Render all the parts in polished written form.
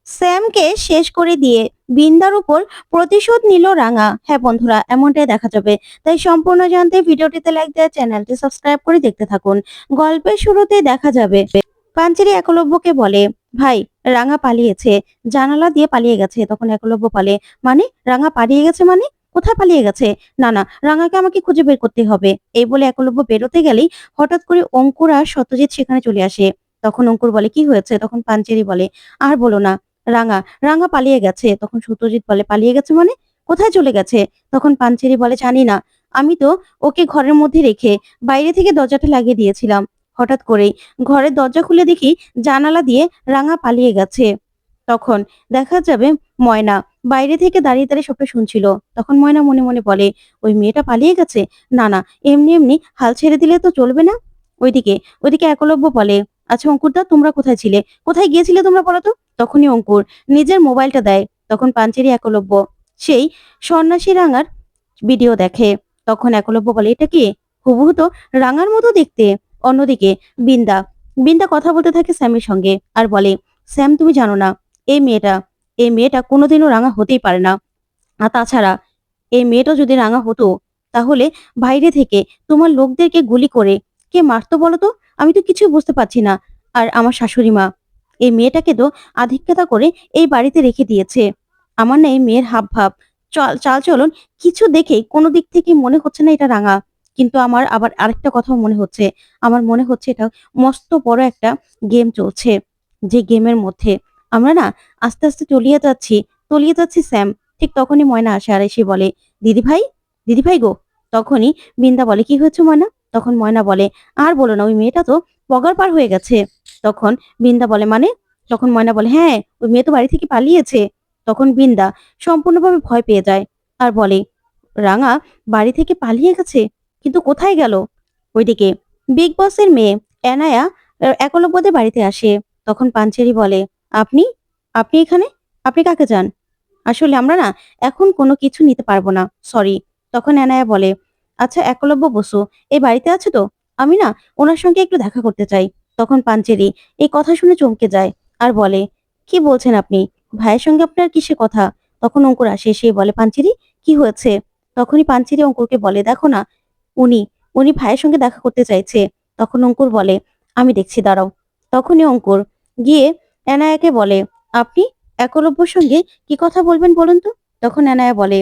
স্যামকে শেষ করে দিয়ে বিন্দার উপর প্রতিশোধ নিল রাঙা। হ্যাঁ বন্ধুরা, এমনটাই দেখা যাবে। তাই সম্পূর্ণ জানতে ভিডিওটিতে লাইক দেওয়া, চ্যানেলটি সাবস্ক্রাইব করে দেখতে থাকুন। গল্পের শুরুতেই দেখা যাবে পাঞ্চেরি একলব্যকে বলে, ভাই রাঙা পালিয়েছে, জানালা দিয়ে পালিয়ে গেছে। তখন একলব্য বলে, মানে রাঙা পালিয়ে গেছে মানে? কোথায় পালিয়ে গেছে? না না, রাঙাকে আমাকে খুঁজে বের করতে হবে। এই বলে একলব্য বেরোতে গেলেই হঠাৎ করে অঙ্কুর আর সত্যজিৎ সেখানে চলে আসে। তখন অঙ্কুর বলে, কি হয়েছে? তখন পাঞ্চেরি বলে, আর বলো না, রাঙা রাঙা পালিয়ে গেছে। তখন সত্যজিৎ বলে, পালিয়ে গেছে মানে? কোথায় চলে গেছে? তখন পাঞ্চেরি বলে, জানি না, আমি তো ওকে ঘরের মধ্যে রেখে বাইরে থেকে দরজাটা লাগিয়ে দিয়েছিলাম। হঠাৎ করেই ঘরের দরজা খুলে দেখি জানালা দিয়ে রাঙা পালিয়ে গেছে। তখন দেখা যাবে ময়না বাইরে থেকে দাঁড়িয়ে দাঁড়িয়ে সবটা শুনছিল। তখন ময়না মনে মনে বলে, ওই মেয়েটা পালিয়ে গেছে? না না, এমনি এমনি হাল ছেড়ে দিলে তো চলবে না। ওইদিকে ওইদিকে একলব্য বলে, আচ্ছা অঙ্কুরদা, তোমরা কোথায় ছিলে? কোথায় গিয়েছিলে তোমরা বলো তো? তখনই অঙ্কুর নিজের মোবাইলটা দেয়। তখন পাঞ্চেরি একলব্য সেই সন্ন্যাসী রাঙার ভিডিও দেখে। তখন একলব্য বলে, এটা কি? হুবহু তো রাঙার মতো দেখতে। অন্যদিকে বিন্দা বিন্দা কথা বলতে থাকে স্যামের সঙ্গে আর বলে, স্যাম তুমি জানো না, এই মেয়েটা এই মেয়েটা কোনোদিনও রাঙা হতেই পারে না। আর তাছাড়া এই মেয়েটা যদি রাঙা হতো, তাহলে বাইরে থেকে তোমার লোকদেরকে গুলি করে কে মারতো বলো তো? আমি তো কিছুই বুঝতে পারছি না। আর আমার শাশুড়ি মা এই মেয়েটাকে তো আধিক্যতা করে এই বাড়িতে রেখে দিয়েছে। আমার না এই মেয়ের হাব ভাব, চালচলন কিছু দেখেই কোনো দিক থেকে মনে হচ্ছে না এটা রাঙা। কিন্তু আমার আবার আরেকটা কথাও মনে হচ্ছে। আমার মনে হচ্ছে এটা মস্ত বড় একটা গেম চলছে, যে গেমের মধ্যে আমরা না আস্তে আস্তে তলিয়ে যাচ্ছি স্যাম। ঠিক তখনই ময়না আসে আর এসে বলে, দিদি ভাই, দিদি ভাই গো। তখনই বিন্দা বলে, কি হয়েছে ময়না? তখন ময়না বলে, আর বলো না, ওই মেয়েটা তো পগার পার হয়ে গেছে। তখন বিন্দা বলে, মানে? তখন ময়না বলে, হ্যাঁ, ওই মেয়ে তো বাড়ি থেকে পালিয়েছে। তখন বিন্দা সম্পূর্ণভাবে ভয় পেয়ে যায় আর বলে, রাঙা বাড়ি থেকে পালিয়ে গেছে, কিন্তু কোথায় গেল? ওইদিকে বিগ বসের মেয়ে এনায়া একলব্যদের বাড়িতে আসে। তখন পাঞ্চেরি বলে, আপনি আপনি এখানে? আপনি কাকে চান? আসলে আমরা না এখন কোনো কিছু নিতে পারবো না, সরি। তখন এনায়া বলে, আচ্ছা একলব্য বসু এই বাড়িতে আছে তো? আমি না ওনার সঙ্গে একটু দেখা করতে চাই। তখন পাঞ্চেরি এই কথা শুনে চমকে যায় আর বলে, কি বলছেন আপনি? ভাইয়ের সঙ্গে আপনার কিসে কথা? তখন অঙ্কুর আসে, এসে বলে, পাঞ্চেরি কি হয়েছে? তখনই পাঞ্চেরি অঙ্কুরকে বলে, দেখো না, উনি উনি ভাইয়ের সঙ্গে দেখা করতে চাইছে। তখন অঙ্কুর বলে, আমি দেখছি, দাঁড়াও। তখনই অঙ্কুর গিয়ে এনায়াকে বলে, আপনি একলব্যর সঙ্গে কি কথা বলবেন বলুন তো? তখন এনায়া বলে,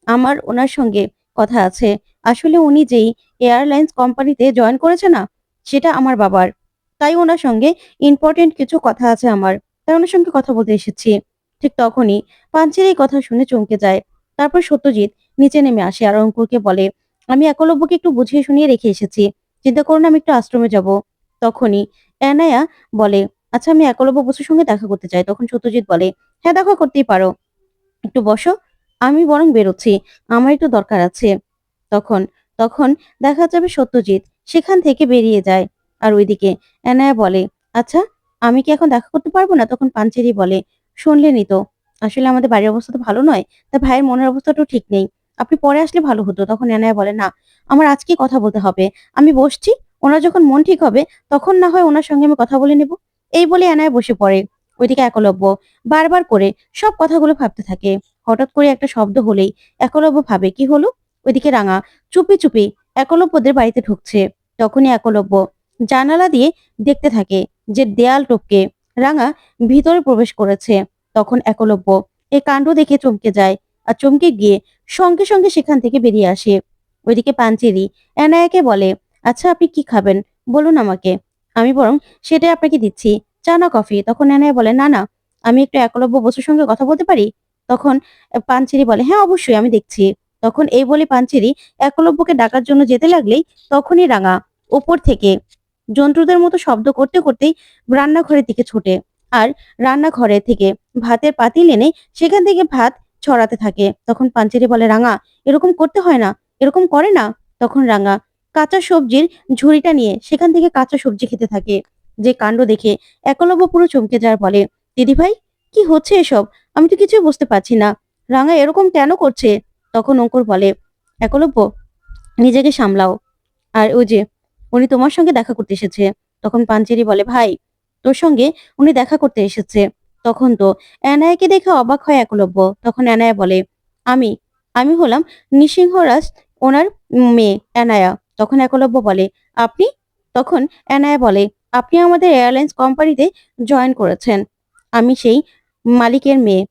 আমার ওনার সঙ্গে কথা আছে। আসলে উনি যেই এয়ারলাইন্স কোম্পানিতে জয়েন করেছে না, সেটা আমার বাবার। তাই ওনার সঙ্গে ইম্পর্টেন্ট কিছু কথা আছে আমার। তাই ওনার সঙ্গে কথা বলতে এসেছি। ঠিক তখনই পাঞ্চের এই কথা শুনে চমকে যায়। তারপর সত্যজিৎ নিচে নেমে আসে আর অঙ্কুরকে বলে, আমি একলব্যকে একটু বুঝিয়ে শুনিয়ে রেখে এসেছি। চিন্তা করো না, আমি একটু আশ্রমে যাব। তখনই এনায়া বলে, আচ্ছা আমি একলব্য বসুর সঙ্গে দেখা করতে চাই। তখন সত্যজিৎ বলে, হ্যাঁ দেখা করতেই পারো, একটু বসো, আমি বরং বেরোচ্ছি, আমার একটু দরকার আছে। তখন তখন দেখা যাবে সত্যজিৎ সেখান থেকে বেরিয়ে যায়। আর ওইদিকে এনায়া বলে, আচ্ছা আমি কি এখন দেখা করতে পারবো না? তখন পাঞ্চেরি বলে, শুনলেনই তো, আসলে আমাদের বাড়ির অবস্থা তো ভালো নয়, তা ভাইয়ের মনের অবস্থাটাও ঠিক নেই। আপনি পরে আসলে ভালো হতো। তখন এনায়া বলে, না, আমার আজকে কথা বলতে হবে। আমি বসছি, ওনার যখন মন ঠিক হবে তখন না হয় ওনার সঙ্গে আমি কথা বলে নেব। এই বলে এনায়া বসে পড়ে। ওইদিকে একলব্য বারবার করে সব কথাগুলো ভাবতে থাকে। হঠাৎ করে একটা শব্দ হলেই একলব্য ভাবে, কি হলো? ওইদিকে রাঙা চুপি চুপি একলব্যদের বাড়িতে ঢুকছে। তখনই একলব্য জানালা দিয়ে দেখতে থাকে যে দেয়াল টপকে রাঙা ভিতরে প্রবেশ করেছে। তখন একলব্য এই কাণ্ড দেখে চমকে যায় আর চমকে গিয়ে সঙ্গে সঙ্গে সেখান থেকে বেরিয়ে আসে। ওইদিকে পাঞ্চেরি এনায়াকে বলে, আচ্ছা আপনি কি খাবেন বলুন আমাকে, আমি বরং সেটাই আপনাকে দিচ্ছি, চা না কফি? তখন এনায়া বলে, না না, আমি একটু একলব্য বসুর সঙ্গে কথা বলতে পারি? তখন পাঞ্চেরি বলে, হ্যাঁ অবশ্যই, আমি দেখছি। তখন এই বলে পাঞ্চেরি একলব্যকে ডাকার জন্য যেতে লাগলেই তখনই রাঙা ওপর থেকে জন্তুদের মতো শব্দ করতে করতেই রান্নাঘরের দিকে ছোটে আর রান্নাঘরে থেকে ভাতের পাতিল এনে সেখান থেকে ভাত ছড়াতে থাকে। তখন পাঞ্চেরি বলে, রাঙা এরকম করতে হয় না, এরকম করে না। তখন রাঙা কাঁচা সবজির ঝুড়িটা নিয়ে সেখান থেকে কাঁচা সবজি খেতে থাকে। যে কাণ্ড দেখে একলব্য পুরো চমকে যায়, বলে, দিদি ভাই কি হচ্ছে এসব? আমি তো কিছুই বুঝতে পারছি না, রাঙা এরকম কেন করছে? তখন অঙ্কুর বলে, একলব্য নিজেকে সামলাও। আর ওই যে উনি তোমার সঙ্গে দেখা করতে এসেছে। তখন পাঞ্চেরি বলে, ভাই তোর সঙ্গে উনি দেখা করতে এসেছে। তখন তো অ্যানায়াকে দেখে অবাক হয় একলব্য। তখন অ্যানায়া বলে, আমি আমি হলাম নৃসিংহরাজ ওনার মেয়ে অ্যানায়া। তখন একলব্য বলে, আপনি? তখন অ্যানায়া বলে, আপনি আমাদের এয়ারলাইন্স কোম্পানিতে জয়েন করেছেন। আমি সেই মালিকের মেয়ে।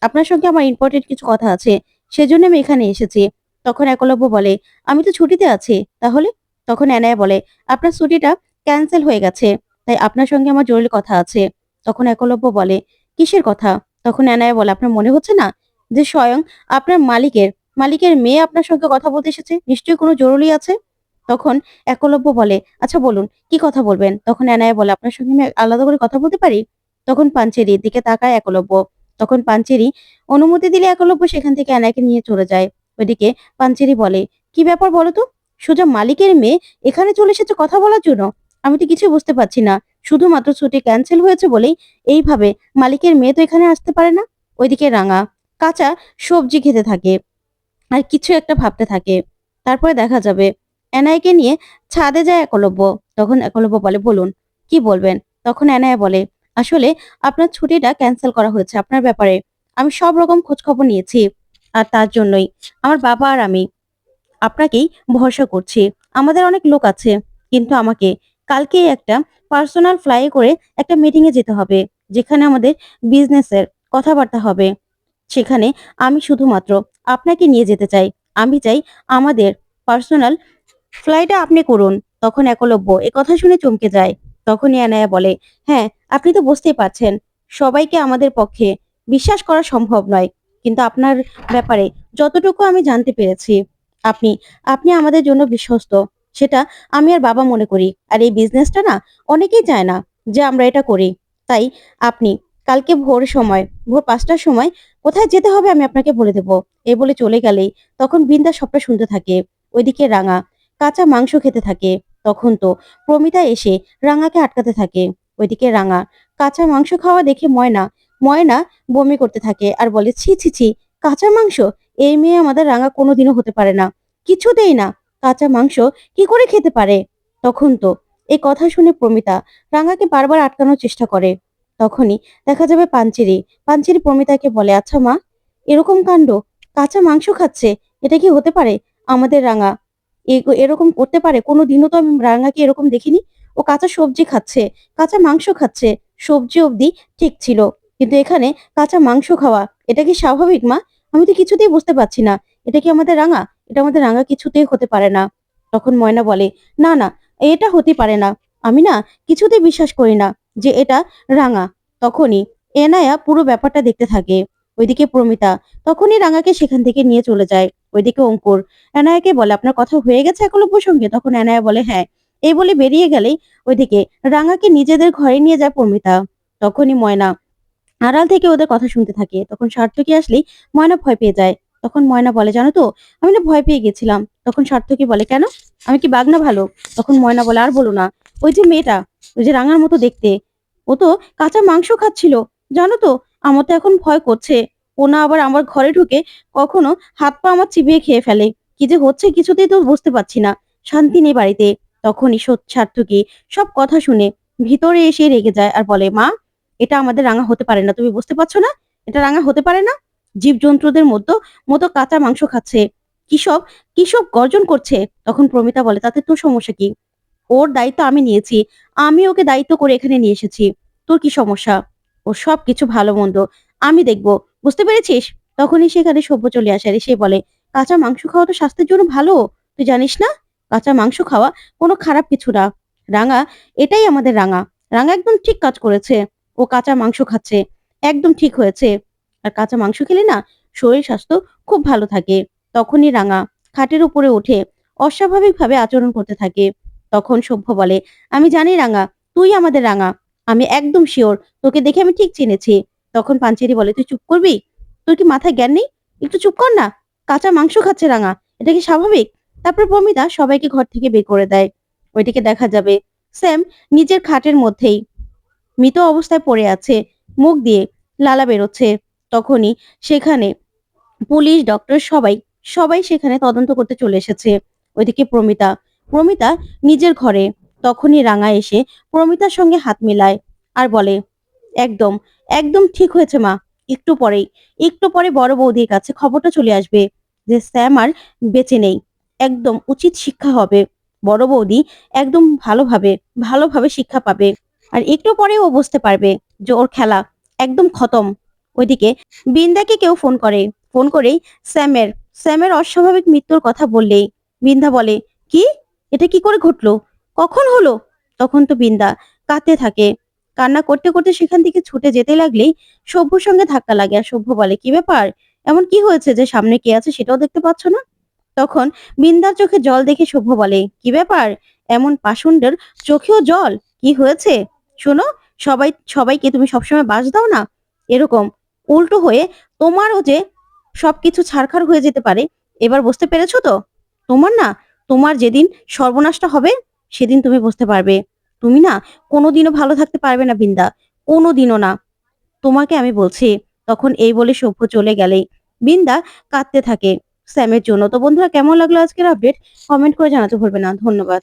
আপনার সঙ্গে আমার ইম্পর্টেন্ট কিছু কথা আছে, সেজন্য আমি এখানে এসেছি। তখন একলব্য বলে, আমি তো ছুটিতে আছি। তাহলে? তখন অ্যানায়া বলে, আপনার ছুটিটা ক্যান্সেল হয়ে গেছে, তাই আপনার সঙ্গে আমার জরুরি কথা আছে। তখন একলব্য বলে, কিসের কথা? তখন অ্যানায়া বলে, আপনার মনে হচ্ছে না যে স্বয়ং আপনার মালিকের মেয়ে আপনার সঙ্গে কথা বলতে এসেছে? নিশ্চয়ই কোনো জরুরি আছে। তখন একলব্য বলে, আচ্ছা বলুন, কি কথা বলবেন? তখন অ্যানায়া বলে, আপনার সঙ্গে আমি আলাদা করে কথা বলতে পারি? তখন পাঞ্চেরির দিকে তাকায় একলব্য। তখন পাঞ্চেরি অনুমতি দিলে একলব্য সেখান থেকে অ্যানায়াকে নিয়ে চলে যায়। ওইদিকে পাঞ্চেরি বলে, কি ব্যাপার বলো তো? সোজা মালিকের মেয়ে এখানে চলে এসেছে কথা বলার জন্য? আমি তো কিছুই বুঝতে পারছি না। শুধুমাত্র ছুটি ক্যান্সেল হয়েছে বলেই এইভাবে মালিকের মেয়ে তো এখানে আসতে পারে না। ওইদিকে রাঙা কাঁচা সবজি খেতে থাকে আর কিছু একটা ভাবতে থাকে। তারপরে দেখা যাবে এনায়াকে নিয়ে ছাদে যায় একলব্য। তখন একলব্য বলে, বলুন, কি বলবেন? তখন এনায়া বলে, আসলে আপনার ছুটিটা ক্যান্সেল করা হয়েছে আপনার ব্যাপারে আমি সব রকম খোঁজ খবর নিয়েছি। আর তার জন্যই আমার বাবা আর আমি আপনাকেই ভরসা করছি। আমাদের অনেক লোক আছে, কিন্তু আমাকে কালকেই একটা পার্সোনাল ফ্লাইয়ে করে একটা মিটিং এ যেতে হবে, যেখানে আমাদের বিজনেসের কথাবার্তা হবে। সেখানে আমি শুধুমাত্র আপনাকে নিয়ে যেতে চাই। আমি চাই আমাদের পার্সোনাল ফ্লাইটটা আপনি করুন। তখন একলব্য কথা শুনে চমকে যায়। তখনই অ্যানায়া বলে, হ্যাঁ, আপনি তো বুঝতেই পারছেন সবাইকে আমাদের পক্ষে বিশ্বাস করা সম্ভব নয়, কিন্তু আপনার ব্যাপারে যতটুকু আমি জানতে পেরেছি, আপনি আপনি আমাদের জন্য বিশ্বস্ত। সেটা আমি আর বাবা মনে করি। আর এই বিজনেসটা না অনেকেই চায় না যে আমরা এটা করি। তাই আপনি কালকে ভোর ৫টার সময় কোথায় যেতে হবে আমি আপনাকে বলে দেব। এই বলে চলে গেলেই তখন বিন্দা সবটা শুনতে থাকে। ওইদিকে রাঙা কাঁচা মাংস খেতে থাকে। তখন তো প্রমিতা এসে রাঙাকে আটকাতে থাকে। ওইদিকে রাঙা কাঁচা মাংস খাওয়া দেখে ময়না বমি করতে থাকে আর বলে, ছি ছি ছি, কাঁচা মাংস? এই মেয়ে আমাদের রাঙা কোনোদিনও হতে পারে না, কিছুতেই না। কাঁচা মাংস কি করে খেতে পারে? তখন তো এই কথা শুনে প্রমিতা রাঙাকে বারবার আটকানোর চেষ্টা করে। তখনই দেখা যাবে পাঞ্চেরি প্রমিতাকে বলে, আচ্ছা মা, এরকম কাণ্ড, কাঁচা মাংস খাচ্ছে, এটা কি হতে পারে? আমাদের রাঙা এরকম করতে পারে? কোনোদিনও তো আমি রাঙাকে এরকম দেখিনি। ও কাঁচা সবজি খাচ্ছে, কাঁচা মাংস খাচ্ছে। সবজি অবধি ঠিক ছিল, কিন্তু এখানে কাঁচা মাংস খাওয়া, এটা কি স্বাভাবিক মা? আমি তো কিছুতেই বুঝতে পারছি না। এটা কি আমাদের রাঙা? এটা আমাদের রাঙা কিছুতেই হতে পারে না। তখন ময়না বলে, না না, এটা হতে পারে না। আমি না কিছুতেই বিশ্বাস করি না যে এটা রাঙা। তখনই এনায়া পুরো ব্যাপারটা দেখতে থাকে। ওইদিকে প্রমিতা তখনই রাঙাকে সেখান থেকে নিয়ে চলে যায়। ওইদিকে অঙ্কুর এনায়াকে বলে, আপনার কথা হয়ে গেছে একলব্যর সঙ্গে? তখন এনায়া বলে, হ্যাঁ। এই বলে বেরিয়ে গেলেই ওইদিকে রাঙাকে নিজেদের ঘরে নিয়ে যায় প্রমিতা। তখনই ময়না আড়াল থেকে ওদের কথা শুনতে থাকে। তখন সার্থকী আসলেই ময়না ভয় পেয়ে যায়। তখন ময়না বলে, জানো তো, আমি না ভয় পেয়ে গেছিলাম। তখন সার্থকী বলে, কেন? আমি কি বাঘ না ভালো? তখন ময়না বলে, আর বলো না, ওই যে মেয়েটা, ওই যে রাঙার মতো দেখতে, ও তো কাঁচা মাংস খাচ্ছিল। জানো তো, আমার তো এখন ভয় করছে। ও না আবার আমার ঘরে ঢুকে কখনো হাত পা আমার চিবিয়ে খেয়ে ফেলে। কি যে হচ্ছে কিছুতেই তো বুঝতে পারছি না। শান্তি নেই বাড়িতে। তখনই সার্থকী সব কথা শুনে ভিতরে এসে রেগে যায় আর বলে, মা, এটা আমাদের রাঙা হতে পারে না, তুমি বুঝতে পারছো না? এটা রাঙা হতে পারে না। জীবজন্তুদের মতো কাঁচা মাংস খাচ্ছে, কিসব কিসব গর্জন করছে। তখন প্রমিতা বলে, তাতে তোর সমস্যা কি? ওর দায়িত্ব আমি নিয়েছি, আমি ওকে দায়িত্ব করে এখানে নিয়ে এসেছি। তোর কি সমস্যা? ও সব কিছু ভালো মন্দ আমি দেখবো, বুঝতে পেরেছিস? তখনই সেখানে সভ্য চলে আসে আর সে বলে, কাঁচা মাংস খাওয়া তো স্বাস্থ্যের জন্য ভালো, তুই জানিস না? কাঁচা মাংস খাওয়া কোনো খারাপ কিছু না। রাঙা, এটাই আমাদের রাঙা। রাঙা একদম ঠিক কাজ করেছে। ও কাঁচা মাংস খাচ্ছে, একদম ঠিক হয়েছে। আর কাঁচা মাংস খেলে না শরীর স্বাস্থ্য খুব ভালো থাকে। তখনই রাঙা খাটের উপরে উঠে অস্বাভাবিকভাবে আচরণ করতে থাকে। তখন সভ্য বলে, আমি জানি রাঙা, তুই আমাদের রাঙা। আমি একদম শিওর, তোকে দেখে আমি ঠিক চিনেছি। তখন পাঞ্চেরি বলে, তুই চুপ করবি? তোর কি মাথায় জ্ঞান নেই? একটু চুপ কর না। কাঁচা মাংস খাচ্ছে রাঙা, এটা কি স্বাভাবিক? তারপর প্রমিতা সবাইকে ঘর থেকে বের করে দেয়। ওইদিকে দেখা যাবে স্যাম নিজের খাটের মধ্যেই মৃত অবস্থায় পড়ে আছে, মুখ দিয়ে লালা বেরোচ্ছে। তখনই সেখানে পুলিশ, ডক্টর সবাই সবাই সেখানে তদন্ত করতে চলে এসেছে। ওইদিকে প্রমিতা নিজের ঘরে। তখনই রাঙা এসে প্রমিতার সঙ্গে হাত মেলায় আর বলে, একদম, একদম ঠিক হয়েছে মা। একটু পরেই, একটু পরে বড় বৌদির কাছে খবরটা চলে আসবে যে স্যাম আর বেঁচে নেই। একদম উচিত শিক্ষা হবে। বড় বৌদি একদম ভালোভাবে শিক্ষা পাবে। আর একটু পরে ও বুঝতে পারবে যে ওর খেলা একদম খতম। ওইদিকে বিন্দাকে কেউ ফোন করে। ফোন করেই স্যামের স্যামের অস্বাভাবিক মৃত্যুর কথা বললেই বিন্দা বলে, "কি? এটা কি করে ঘটলো? কখন হলো?" তখন তো বিন্দা কাঁদতে থাকে। কান্না করতে করতে সেখান থেকে ছুটে যেতে লাগলেই সভ্যর সঙ্গে ধাক্কা লাগে। আর সভ্য বলে, "কি ব্যাপার? এমন কি হয়েছে যে সামনে কে আছে সেটাও দেখতে পাচ্ছ না?" তখন বিন্দার চোখে জল দেখে সভ্য বলে, "কি ব্যাপার? এমন পাষণ্ডের চোখেও জল? কি হয়েছে? শোনো, সবাইকে তুমি সবসময় বাস দাও না? এরকম উল্টো হয়ে তোমারও যে সবকিছু ছারখার হয়ে যেতে পারে। এবার বুঝতে পেরেছো তো? তোমার না, তোমার যেদিন সর্বনাশটা হবে সেদিন তুমি বুঝতে পারবে। তুমি না কোনোদিনও ভালো থাকতে পারবে না বিন্দা। কোনোদিনও না। তোমাকে আমি বলছি।" তখন এই বলে সভ্য চলে গেলেই বিন্দা কাঁদতে থাকে স্যামের জন্য। তো বন্ধুরা, কেমন লাগলো আজকের আপডেট? কমেন্ট করে জানাতে ভুলবে না। ধন্যবাদ।